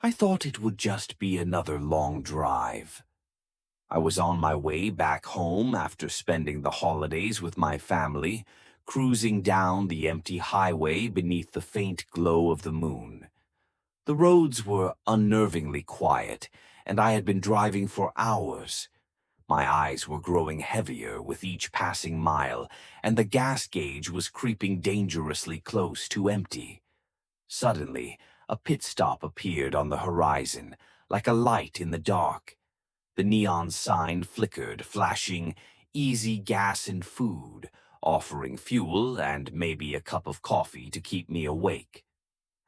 I thought it would just be another long drive. I was on my way back home after spending the holidays with my family, cruising down the empty highway beneath the faint glow of the moon. The roads were unnervingly quiet, and I had been driving for hours. My eyes were growing heavier with each passing mile, and the gas gauge was creeping dangerously close to empty. Suddenly, a pit stop appeared on the horizon, like a light in the dark. The neon sign flickered, flashing easy gas and food, offering fuel and maybe a cup of coffee to keep me awake.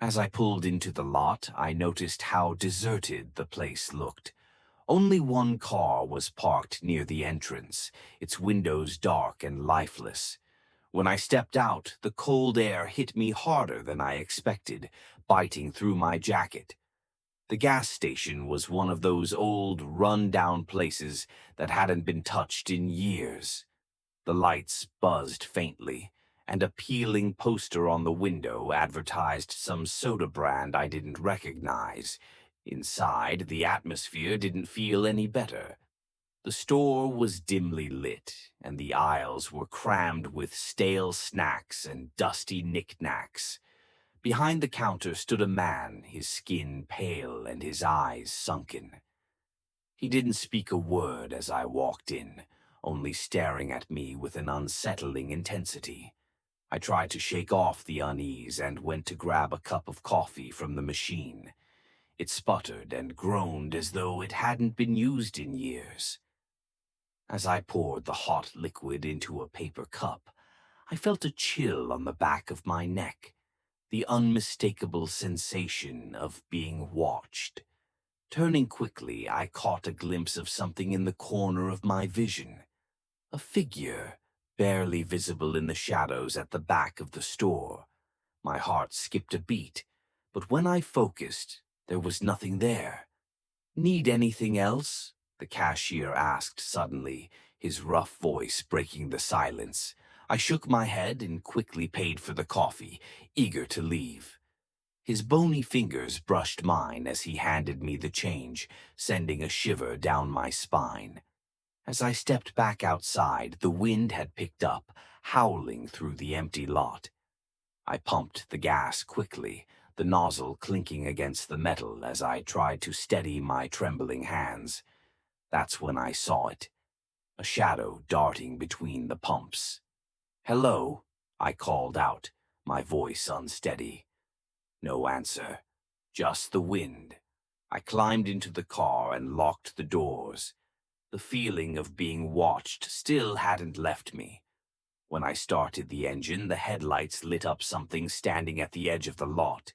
As I pulled into the lot, I noticed how deserted the place looked. Only one car was parked near the entrance, its windows dark and lifeless. When I stepped out, the cold air hit me harder than I expected, biting through my jacket. The gas station was one of those old, run-down places that hadn't been touched in years. The lights buzzed faintly, and a peeling poster on the window advertised some soda brand I didn't recognize. Inside, the atmosphere didn't feel any better. The store was dimly lit, and the aisles were crammed with stale snacks and dusty knickknacks. Behind the counter stood a man, his skin pale and his eyes sunken. He didn't speak a word as I walked in, only staring at me with an unsettling intensity. I tried to shake off the unease and went to grab a cup of coffee from the machine. It sputtered and groaned as though it hadn't been used in years. As I poured the hot liquid into a paper cup, I felt a chill on the back of my neck, the unmistakable sensation of being watched. Turning quickly, I caught a glimpse of something in the corner of my vision. A figure, barely visible in the shadows at the back of the store. My heart skipped a beat, but when I focused, there was nothing there. "Need anything else?" the cashier asked suddenly, his rough voice breaking the silence. I shook my head and quickly paid for the coffee, eager to leave. His bony fingers brushed mine as he handed me the change, sending a shiver down my spine. As I stepped back outside, the wind had picked up, howling through the empty lot. I pumped the gas quickly, the nozzle clinking against the metal as I tried to steady my trembling hands. That's when I saw it, a shadow darting between the pumps. "Hello," I called out, my voice unsteady. No answer, just the wind. I climbed into the car and locked the doors. The feeling of being watched still hadn't left me. When I started the engine, the headlights lit up something standing at the edge of the lot.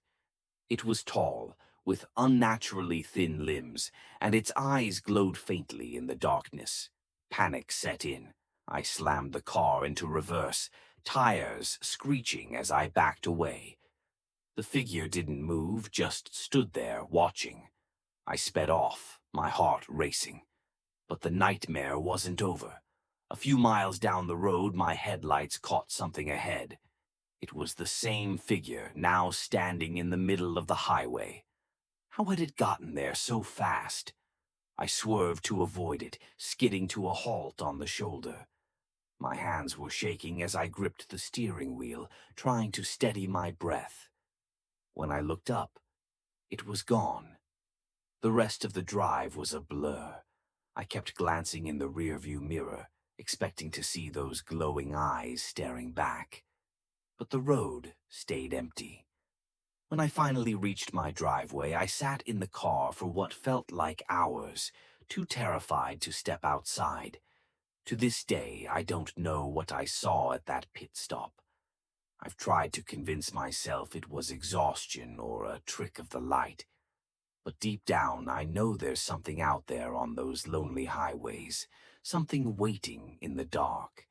It was tall, with unnaturally thin limbs, and its eyes glowed faintly in the darkness. Panic set in. I slammed the car into reverse, tires screeching as I backed away. The figure didn't move, just stood there, watching. I sped off, my heart racing. But the nightmare wasn't over. A few miles down the road, my headlights caught something ahead. It was the same figure, now standing in the middle of the highway. How had it gotten there so fast? I swerved to avoid it, skidding to a halt on the shoulder. My hands were shaking as I gripped the steering wheel, trying to steady my breath. When I looked up, it was gone. The rest of the drive was a blur. I kept glancing in the rearview mirror, expecting to see those glowing eyes staring back. But the road stayed empty. When I finally reached my driveway, I sat in the car for what felt like hours, too terrified to step outside. To this day, I don't know what I saw at that pit stop. I've tried to convince myself it was exhaustion or a trick of the light. But deep down, I know there's something out there on those lonely highways, something waiting in the dark.